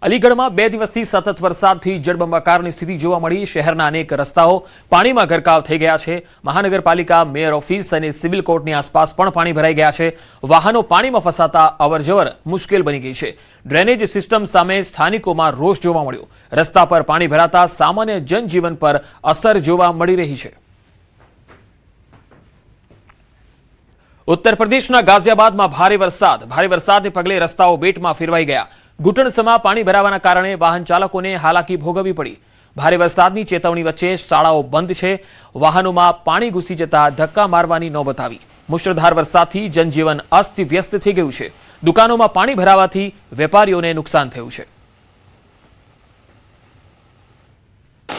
અલીગઢમાં 2 દિવસથી સતત વરસાદથી જળબંબાકારની સ્થિતિ જોવા મળી। શહેરના અનેક રસ્તાઓ પાણીમાં ગરકાવ થઈ ગયા છે। મહાનગરપાલિકા, મેયર ઓફિસ અને સિવિલ કોર્ટની આસપાસ પણ પાણી ભરાઈ ગયા છે। વાહનો પાણીમાં ફસાતા અવરજવર મુશ્કેલ બની ગઈ છે। ડ્રેનેજ સિસ્ટમ સામે સ્થાનિકોમાં રોષ જોવા મળ્યો। રસ્તા પર પાણી ભરાતા સામાન્ય જનજીવન પર અસર જોવા મળી રહી છે। उत्तर प्रदेशના ગાઝિયાબાદમાં ભારે વરસાદને પગલે રસ્તાઓ બેટમાં ફેરવાઈ ગયા। ઘૂંટણસમા પાણી ભરાવાના કારણે વાહન ચાલકોને હાલાકી ભોગવવી પડી। ભારે વરસાદની ચેતવણી વચ્ચે શાળાઓ બંધ છે। વાહનોમાં પાણી ઘૂસી જતા ધક્કા મારવાની નોબત આવી। મુશળધાર વરસાદથી જનજીવન અસ્તવ્યસ્ત થઈ ગયું છે। દુકાનોમાં પાણી ભરાવાથી વેપારીઓને નુકસાન થયું છે।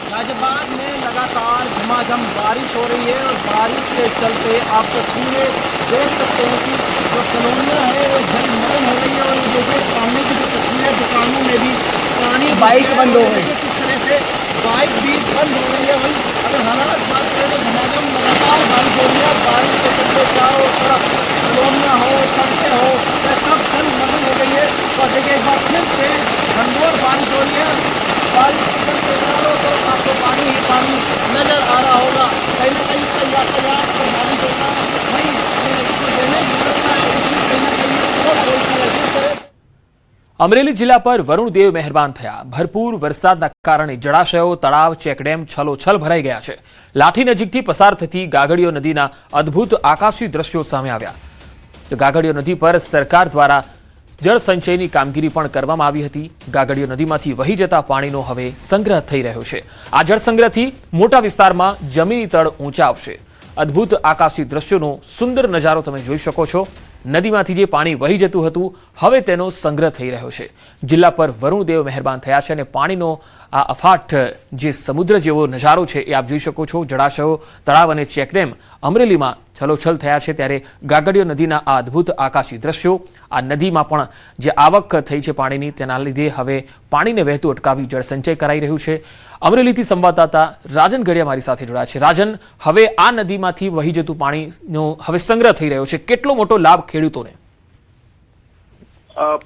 गाजियाबाद में लगातार झमाझम बारिश हो रही है और बारिश के चलते आप तस्वीरें देख सकते हैं कि जो कॉलोनियाँ हैं वो जलमग्न हो रही है। और ये देखिए सामने की जो तस्वीरें, दुकानों में भी पानी, बाइक बंद हो गई, किस तरह से बाइक भी बंद हो रही है। वही अगर हालात बात करें तो झमाझम लगातार बारिश हो रही है। बारिश के चलते चारों तरफ कॉलोनियाँ हो, सड़कें हो, सब जलमग्न हो गई है। और देखिए एक बार फिर से घनघोर बारिश हो रही है। बारिश के चलते चारों तरफ आपको पानी ही पानी नजर आ रहा होगा। कहीं ना कहीं से यातायात प्रभावित होगा। वहीं ड्रेनेज व्यवस्था है उसमें कहीं ना कहीं और बोलती है। जिस तरह અમરેલી જિલ્લા પર વરુણદેવ મહેરબાન થયા। ભરપૂર વરસાદના કારણે જળાશયો, તળાવ, ચેકડેમ છલોછલ ભરાઈ ગયા છે। લાઠી નજીકથી પસાર થતી ગાગડીયો નદીના અદ્ભુત આકાશી દ્રશ્યો સામે આવ્યા। ગાગડીયો નદી પર સરકાર દ્વારા જળ સંચયની કામગીરી પણ કરવામાં આવી હતી। ગાગડીયો નદીમાંથી વહી જતા પાણીનો હવે સંગ્રહ થઈ રહ્યો છે। આ જળ સંગ્રહથી મોટા વિસ્તારમાં જમીની તળ ઊંચા આવશે। અદ્ભુત આકાશી દ્રશ્યોનો સુંદર નજારો તમે જોઈ શકો છો। નદીમાંથી જે પાણી વહી જતું હતું હવે તેનો સંગ્રહ થઈ રહ્યો છે। જિલ્લા પર વરુણદેવ મહેરબાન થયા છે અને પાણીનો આ અફાટ જે સમુદ્ર જેવો નજારો છે એ આપ જોઈ શકો છો। જળાશયો, તળાવ અને ચેકડેમ અમરેલીમાં છલોછલ થયા છે। ત્યારે ગાગડીયો નદીના આ અદ્ભુત આકાશી દ્રશ્યો, આ નદીમાં પણ જે આવક થઈ છે પાણીની તેના લીધે હવે પાણીને વહેતું અટકાવી જળસંચય કરાઈ રહ્યું છે। અમરેલીથી સંવાદદાતા રાજન ગડિયા મારી સાથે જોડાયા છે। રાજન, હવે આ નદીમાંથી વહી જતું પાણીનો હવે સંગ્રહ થઈ રહ્યો છે, કેટલો મોટો લાભ ખેડૂતોને?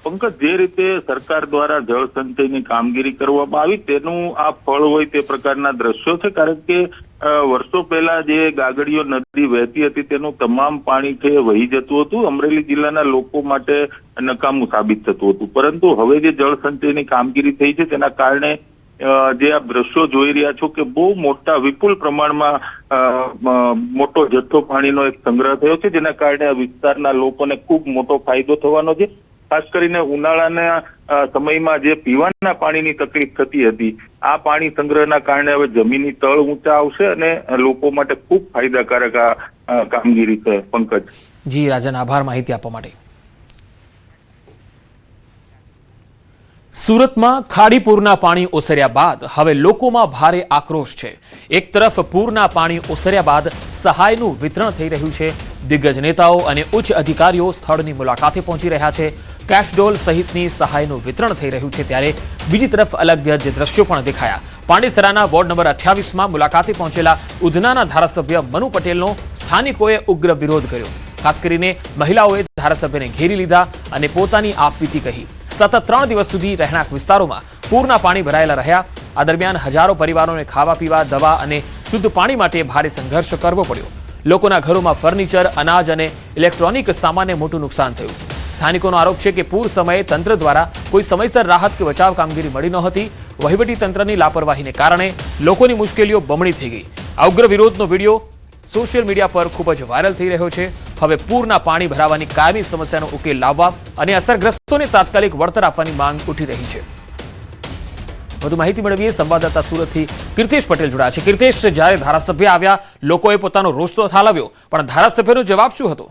પંકજ, જે રીતે સરકાર દ્વારા જળ સંચયની કામગીરી કરવામાં આવી તેનું આ ફળ હોય તે પ્રકારના દ્રશ્યો છે। કારણ કે વર્ષો પહેલા જે ગાગડીયો નદી વહેતી હતી તેનું તમામ પાણી છે વહી જતું હતું, અમરેલી જિલ્લાના લોકો માટે નકામું સાબિત થતું હતું। પરંતુ હવે જે જળ સંચયની કામગીરી થઈ છે તેના કારણે જે આપ દ્રશ્યો જોઈ રહ્યા છો કે બહુ મોટા વિપુલ પ્રમાણમાં મોટો જથ્થો પાણીનો એક સંગ્રહ થયો છે, જેના કારણે આ વિસ્તારના લોકોને ખૂબ મોટો ફાયદો થવાનો છે। ખાસ કરીને ઉનાળાના સમયમાં જે પીવાના પાણીની તકલીફ થતી હતી આ પાણી સંગ્રહના કારણે હવે જમીની તળ ઊંચા આવશે અને લોકો માટે ખૂબ ફાયદાકારક આ કામગીરી છે। પંકજ જી રાજન, આભાર માહિતી આપવા માટે। સુરતમાં ખાડીપુરના પાણી ઓસર્યા બાદ હવે લોકોમાં ભારે આક્રોશ છે। એક તરફ પૂરના પાણી ઓસર્યા બાદ સહાયનું વિતરણ થઈ રહ્યું છે। દિગ્ગજ નેતાઓ અને ઉચ્ચ અધિકારીઓ સ્થળની મુલાકાતે પહોંચી રહ્યા છે। કેશડોલ સહિતની સહાયનું વિતરણ થઈ રહ્યું છે। ત્યારે બીજી તરફ અલગ જ દ્રશ્યો પણ દેખાયા। પાંડેસરાના વોર્ડ નંબર 28માં મુલાકાતે પહોંચેલા ઉધનાના ધારાસભ્ય મનુ પટેલનો સ્થાનિકોએ ઉગ્ર વિરોધ કર્યો। ખાસ કરીને મહિલાઓએ ધારાસભ્યને ઘેરી લીધા અને પોતાની આપવીતી કહી। સતત 3 દિવસ સુધી રહેણાંક વિસ્તારોમાં પૂરના પાણી ભરાયેલા રહ્યા। આ દરમિયાન હજારો પરિવારોને ખાવા પીવા, દવા અને શુદ્ધ પાણી માટે ભારે સંઘર્ષ કરવો પડ્યો। લોકોના ઘરોમાં ફર્નિચર, અનાજ અને ઇલેક્ટ્રોનિક સામાનને મોટું નુકસાન થયું। સ્થાનિકોનો આરોપ છે કે પૂર સમયે તંત્ર દ્વારા કોઈ સમયસર રાહત કે બચાવ કામગીરી મળી નહોતી। વહીવટી તંત્રની લાપરવાહીને કારણે લોકોની મુશ્કેલીઓ બમણી થઈ ગઈ। આ ઉગ્ર વિરોધનો વિડીયો સોશિયલ મીડિયા પર ખૂબ જ વાયરલ થઈ રહ્યો છે। હવે પૂરના પાણી ભરાવાની કાયમી સમસ્યાનો ઉકેલ લાવવા અને અસરગ્રસ્તોને તાત્કાલિક વળતર આપવાની માંગ ઉઠી રહી છે। વધુ માહિતી મેળવીએ સંવાદદાતા સુરતથી કીર્તેશ પટેલ જોડાયા છે। કીર્તેશ, જ્યારે ધારાસભ્ય આવ્યા લોકોએ પોતાનો રોષ તો ઠાલવ્યો, પણ ધારાસભ્યનો જવાબ શું હતો?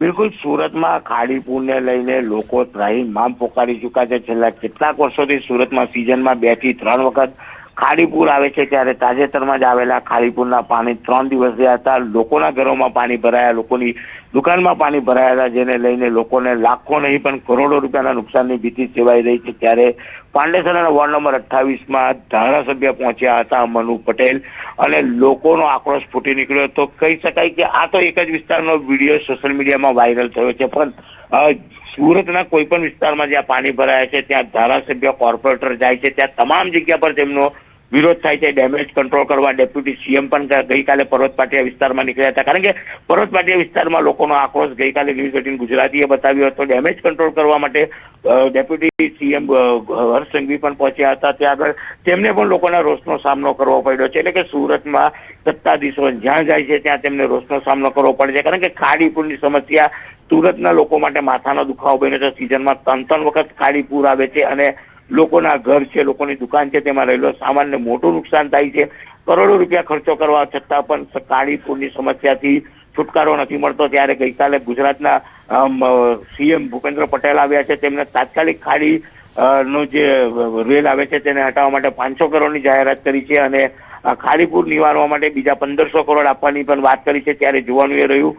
બિલકુલ, સુરતમાં ખાડીપુરને લઈને લોકો ત્રાહિમામ પોકારી ચૂક્યા છે। છેલ્લા કેટલાક વર્ષોથી સુરતમાં સિઝનમાં 2 થી 3 વખત ખાડીપુર આવે છે, ત્યારે તાજેતરમાં જ આવેલા ખાડીપુરના પાણી 3 દિવસ રહ્યા હતા। લોકોના ઘરોમાં પાણી ભરાયા, લોકોની દુકાનમાં પાણી ભરાયા હતા, જેને લઈને લોકોને લાખો નહીં પણ કરોડો રૂપિયાના નુકસાનની ભીતિ સેવાઈ રહી છે। ત્યારે પાંડેસરાના વોર્ડ નંબર 28માં ધારાસભ્ય પહોંચ્યા હતા મનુ પટેલ અને લોકોનો આક્રોશ ફૂટી નીકળ્યો હતો। કહી શકાય કે આ તો એક જ વિસ્તારનો વિડીયો સોશિયલ મીડિયામાં વાયરલ થયો છે, પણ સુરતના કોઈ પણ વિસ્તારમાં જ્યાં પાણી ભરાય છે ત્યાં ધારાસભ્ય, કોર્પોરેટર જાય છે, ત્યાં તમામ જગ્યા પર તેમનો વિરોધ થાય છે. ડેમેજ કંટ્રોલ કરવા ડેપ્યુટી સીએમ પણ ગઈકાલે પર્વત પાટિયા વિસ્તારમાં નીકળ્યા હતા, કારણ કે પર્વત પાટિયા વિસ્તારમાં લોકોનો આક્રોશ ગઈકાલે ન્યૂઝ 18 ગુજરાતીએ બતાવ્યો હતો. ડેમેજ કંટ્રોલ કરવા માટે ડેપ્યુટી સીએમ હર્ષ સંઘવી પણ પહોંચ્યા હતા. ત્યાં આગળ તેમને પણ લોકોના રોષનો સામનો કરવો પડ્યો છે. એટલે કે સુરતમાં સત્તાધીશો જ્યાં જાય છે ત્યાં તેમને રોષનો સામનો કરવો પડે છે, કારણ કે ખાડીપુરની સમસ્યા સુરતના લોકો માટે માથાનો દુખાવો બન્યો છે. સિઝનમાં 3 વખત ખાડીપુર આવે છે અને લોકોના ઘર છે, લોકોની દુકાન છે, તેમાં રહેલો સામાનને મોટું નુકસાન થાય છે. કરોડો રૂપિયા ખર્ચો કરવા છતાં પણ ખાડીપુરની સમસ્યાથી છુટકારો નથી મળતો. ત્યારે ગઈકાલે ગુજરાતના સીએમ ભૂપેન્દ્ર પટેલ આવ્યા છે. તેમને તાત્કાલિક ખાડી નો જે રેલ આવે છે તેને હટાવવા માટે 500 કરોડની જાહેરાત કરી છે અને ખાડીપુર નિવારવા માટે બીજા 1500 કરોડ આપવાની પણ વાત કરી છે. ત્યારે જોવાનું એ રહ્યું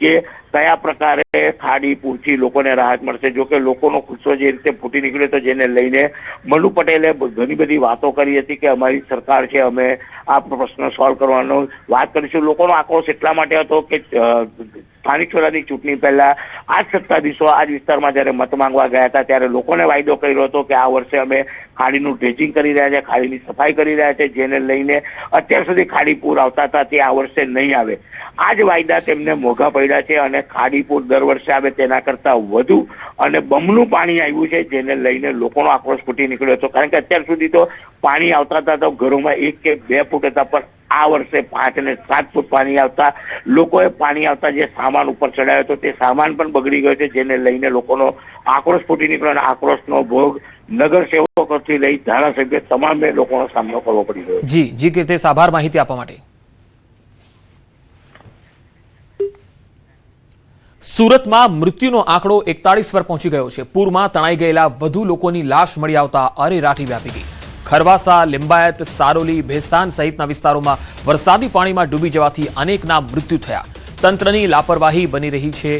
કે કયા પ્રકારે ખાડીપુરથી લોકોને રાહત મળશે. જો કે લોકોનો ગુસ્સો જે રીતે ફૂટી નીકળ્યો હતો, જેને લઈને મનુ પટેલે ઘણી બધી વાતો કરી હતી કે અમારી સરકાર છે, અમે આ પ્રશ્ન સોલ્વ કરવાનો વાત કરીશું. લોકોનો આક્રોશ એટલા માટે હતો કે સ્થાનિક સ્વરાજની ચૂંટણી પહેલા આ જ સત્તાધીશો આ જ વિસ્તારમાં જ્યારે મત માંગવા ગયા હતા ત્યારે લોકોને વાયદો કર્યો હતો કે આ વર્ષે અમે ખાડીનું ડ્રેજિંગ કરી રહ્યા છે, ખાડીની સફાઈ કરી રહ્યા છે, જેને લઈને અત્યાર સુધી ખાડીપુર આવતા હતા તે આ વર્ષે નહીં આવે. આ જ વાયદા તેમને મોંઘા પડ્યા છે અને ખાડીપુર દર વર્ષે આવે તેના કરતા વધુ અને બમણું પાણી આવ્યું છે, જેને લઈને લોકોનો આક્રોશ ફૂટી નીકળ્યો હતો. કારણ કે અત્યાર સુધી તો પાણી આવતા હતા તો ઘરોમાં 1 કે 2 ફૂટ હતા, પણ આ વર્ષે 5 અને 7 ફૂટ પાણી આવતા લોકોએ પાણી આવતા જે સામાન ઉપર ચડાવ્યો હતો તે સામાન પણ બગડી ગયો છે, જેને લઈને લોકોનો આક્રોશ ફૂટી નીકળ્યો અને આક્રોશનો ભોગ નગરસેવકોથી લઈ ધારાસભ્ય તમામે લોકોનો સામનો કરવો પડી રહ્યો. જી કીર્તિશ, આભાર માહિતી આપવા માટે. સુરતમાં મૃત્યુનો આંકડો 41 પર પહોંચી ગયો છે. પૂરમાં તણાઈ ગયેલા વધુ લોકોની લાશ મળી આવતા અરેરાટી વ્યાપી ગઈ. ખરવાસા, લિંબાયત, સારોલી, ભેસ્તાન સહિતના વિસ્તારોમાં વરસાદી પાણીમાં ડૂબી જવાથી અનેકના મૃત્યુ થયા. તંત્રની લાપરવાહી બની રહી છે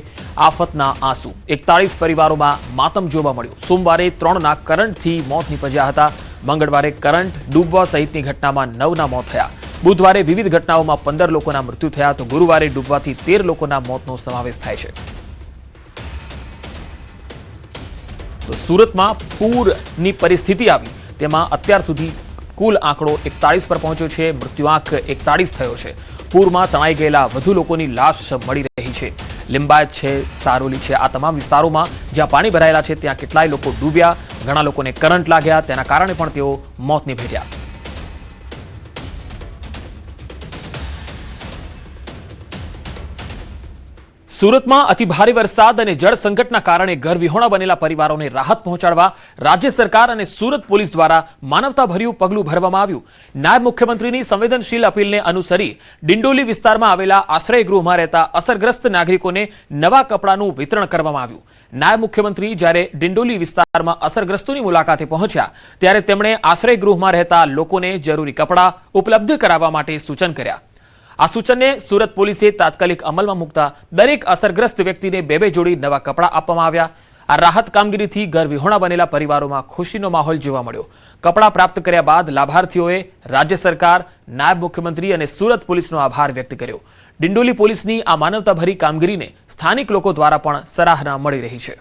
આફતના આંસુ. 41 પરિવારોમાં માતમ જોવા મળ્યો. સોમવારે 3ના કરંટથી મોત નીપજ્યા હતા. મંગળવારે કરંટ ડૂબવા સહિતની ઘટનામાં 9ના મોત થયા. બુધવારે વિવિધ ઘટનાઓમાં 15 લોકોના મૃત્યુ થયા તો ગુરુવારે ડૂબવાથી 13 લોકોના મોતનો સમાવેશ થાય છે. તો સુરતમાં પૂરની પરિસ્થિતિ આવી તેમાં અત્યાર સુધી કુલ આંકડો 41 પર પહોંચ્યો છે. મૃત્યુઆંક 41 થયો છે. પૂરમાં તણાઈ ગયેલા વધુ લોકોની લાશ મળી રહી છે. લિંબાયત છે, સારોલી છે, આ તમામ વિસ્તારોમાં જ્યાં પાણી ભરાયેલા છે ત્યાં કેટલાય લોકો ડૂબ્યા. ઘણા લોકોને કરંટ લાગ્યા, તેના કારણે પણ તેઓ મોતને ભેટ્યા. સુરતમાં અતિભારે વરસાદ અને જળ સંકટના કારણે ઘરવિહોણા બનેલા પરિવારોને રાહત પહોંચાડવા રાજ્ય સરકાર અને સુરત પોલીસ દ્વારા માનવતાભર્યું પગલું ભરવામાં આવ્યું. નાયબ મુખ્યમંત્રીની સંવેદનશીલ અપીલને અનુસરી ડિંડોલી વિસ્તારમાં આવેલા આશ્રયગૃહમાં રહેતા અસરગ્રસ્ત નાગરિકોને નવા કપડાનું વિતરણ કરવામાં આવ્યું. નાયબ મુખ્યમંત્રી જ્યારે ડિંડોલી વિસ્તારમાં અસરગ્રસ્તોની મુલાકાતે પહોંચ્યા ત્યારે તેમણે આશ્રયગૃહમાં રહેતા લોકોને જરૂરી કપડાં ઉપલબ્ધ કરાવવા માટે સૂચન કર્યા. આ સૂચનને સુરત પોલીસે તાત્કાલિક અમલમાં મૂકતા દરેક અસરગ્રસ્ત વ્યક્તિને 2 જોડી નવા કપડાં આપવામાં આવ્યા. આ રાહત કામગીરીથી ઘરવિહોણા બનેલા પરિવારોમાં ખુશીનો માહોલ જોવા મળ્યો. કપડાં પ્રાપ્ત કર્યા બાદ લાભાર્થીઓએ રાજ્ય સરકાર, નાયબ મુખ્યમંત્રી અને સુરત પોલીસનો આભાર વ્યક્ત કર્યો. ડિંડોલી પોલીસની આ માનવતાભરી કામગીરીને સ્થાનિક લોકો દ્વારા પણ સરાહના મળી રહી છે.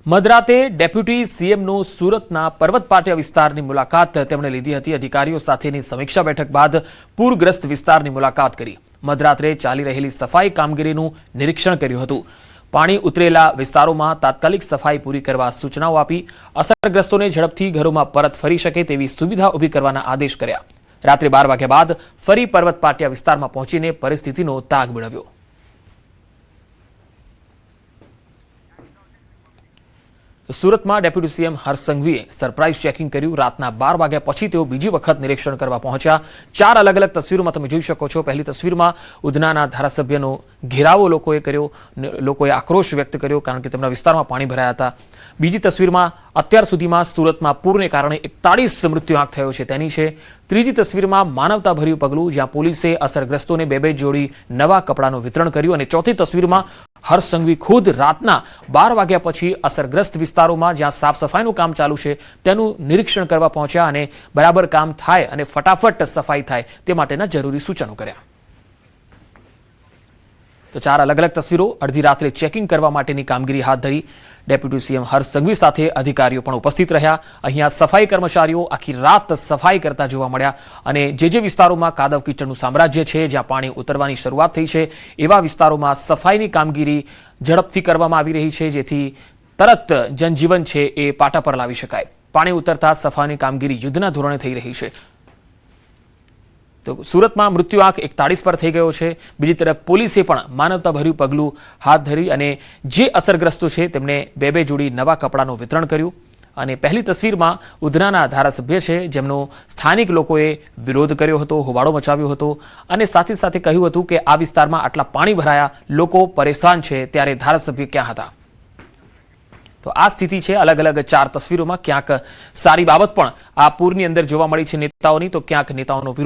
મધરાતે ડેપ્યુટી સીએમનું સુરતના પર્વત પાટિયા વિસ્તારની મુલાકાત તેમણે લીધી હતી. અધિકારીઓ સાથેની સમીક્ષા બેઠક બાદ પૂરગ્રસ્ત વિસ્તારની મુલાકાત કરી. મધરાત્રે ચાલી રહેલી સફાઈ કામગીરીનું નિરીક્ષણ કર્યું હતું. પાણી ઉતરેલા વિસ્તારોમાં તાત્કાલિક સફાઈ પૂરી કરવા સૂચનાઓ આપી. અસરગ્રસ્તોને ઝડપથી ઘરોમાં પરત ફરી શકે તેવી સુવિધા ઊભી કરવાના આદેશ કર્યા. રાત્રે 12 વાગ્યા બાદ ફરી પર્વત પાટિયા વિસ્તારમાં પહોંચીને પરિસ્થિતિનો તાગ મેળવ્યો. સુરતમાં ડેપ્યુટી સીએમ હર્ષ સંઘવીએ સરપ્રાઇઝ ચેકિંગ કર્યું. રાતના 12 વાગ્યા પછી તેઓ બીજી વખત નિરીક્ષણ કરવા પહોંચ્યા. 4 અલગ અલગ તસવીરોમાં તમે જોઈ શકો છો. પહેલી તસવીરમાં ઉધનાના ધારાસભ્યનો ઘેરાવો લોકોએ કર્યો. લોકોએ આક્રોશ વ્યક્ત કર્યો કારણ કે તેમના વિસ્તારમાં પાણી ભરાયા હતા. બીજી તસવીરમાં અત્યાર સુધીમાં સુરતમાં પૂરને કારણે 41 મૃત્યુઆંક થયો છે તેની છે. ત્રીજી તસવીરમાં માનવતાભર્યું પગલું જ્યાં પોલીસે અસરગ્રસ્તોને 2 જોડી નવા કપડાનું વિતરણ કર્યું અને ચોથી તસવીરમાં હર્ષ સંઘવી ખુદ રાતના 12 વાગ્યા પછી અસરગ્રસ્ત વિસ્તારોમાં જ્યાં સાફ સફાઈનું કામ ચાલુ છે તેનું નિરીક્ષણ કરવા પહોંચ્યા અને બરાબર કામ થાય અને ફટાફટ સફાઈ થાય તે માટેના જરૂરી સૂચનો કર્યા. તો 4 અલગ અલગ તસવીરો. અડધી રાત્રે ચેકિંગ કરવા માટેની કામગીરી હાથ ધરી. ડેપ્યુટી સીએમ હર્ષ સંઘવી સાથે અધિકારીઓ પણ ઉપસ્થિત રહ્યા. અહીંયા સફાઈ કર્મચારીઓ આખી રાત સફાઈ કરતા જોવા મળ્યા અને જે વિસ્તારોમાં કાદવ કીચડનું સામ્રાજ્ય છે, જ્યાં પાણી ઉતરવાની શરૂઆત થઈ છે, એવા વિસ્તારોમાં સફાઈની કામગીરી ઝડપથી કરવામાં આવી રહી છે, જેથી તરત જનજીવન છે એ પાટા પર લાવી શકાય. પાણી ઉતરતા સફાઈની કામગીરી યુદ્ધના ધોરણે થઈ રહી છે. તો સુરતમાં મૃત્યુઆંક 41 પર થઈ ગયો છે. બીજી તરફ પોલીસે પણ માનવતાભર્યું પગલું હાથ ધરી અને જે અસરગ્રસ્તો છે તેમને 2 જોડી નવા કપડાનું વિતરણ કર્યું. અને પહેલી તસવીરમાં ઉધનાના ધારાસભ્ય છે, જેમનો સ્થાનિક લોકોએ વિરોધ કર્યો હતો, હોબાળો મચાવ્યો હતો અને સાથે સાથે કહ્યું હતું કે આ વિસ્તારમાં આટલા પાણી ભરાયા, લોકો પરેશાન છે, ત્યારે ધારાસભ્ય ક્યાં હતા? તો આ સ્થિતિ છે. અલગ અલગ 4 તસવીરોમાં ક્યાંક સારી બાબત પણ આ પૂરની અંદર જોવા મળી છે નેતાઓની, તો ક્યાંક નેતાઓનો